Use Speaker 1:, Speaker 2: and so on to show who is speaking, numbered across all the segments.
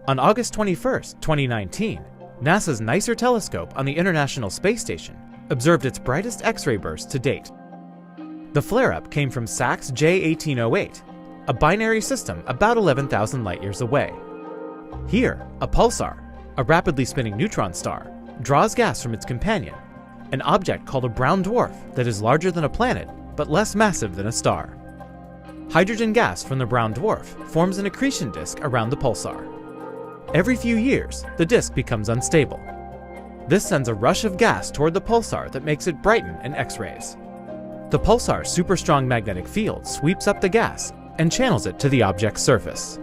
Speaker 1: On August 21, 2019, NASA's Naiser telescope on the International Space Station observed its brightest X-ray burst to date. The flare-up came from SACS J1808, a binary system about 11,000 light-years away. Here, a pulsar, a rapidly spinning neutron star, draws gas from its companion, an object called a brown dwarf that is larger than a planet but less massive than a star. Hydrogen gas from the brown dwarf forms an accretion disk around the pulsar. Every few years, the disk becomes unstable. This sends a rush of gas toward the pulsar that makes it brighten in X-rays. The pulsar's super-strong magnetic field sweeps up the gas and channels it to the object's surface.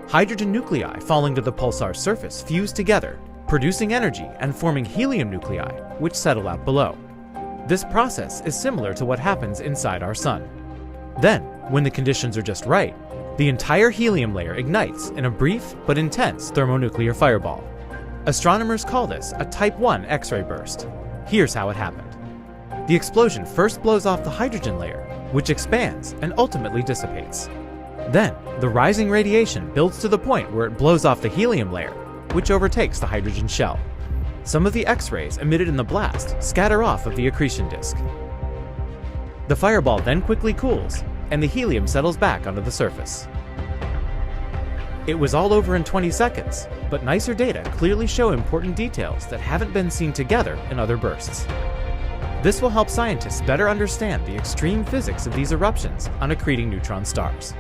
Speaker 1: Hydrogen nuclei falling to the pulsar's surface fuse together, producing energy and forming helium nuclei, which settle out below. This process is similar to what happens inside our Sun. Then, when the conditions are just right, the entire helium layer ignites in a brief but intense thermonuclear fireball. Astronomers call this a Type 1 X-ray burst. Here's how it happened. The explosion first blows off the hydrogen layer, which expands and ultimately dissipates. Then, the rising radiation builds to the point where it blows off the helium layer, which overtakes the hydrogen shell. Some of the X-rays emitted in the blast scatter off of the accretion disk. The fireball then quickly cools, and the helium settles back onto the surface. It was all over in 20 seconds, but Naiser data clearly show important details that haven't been seen together in other bursts. This will help scientists better understand the extreme physics of these eruptions on accreting neutron stars.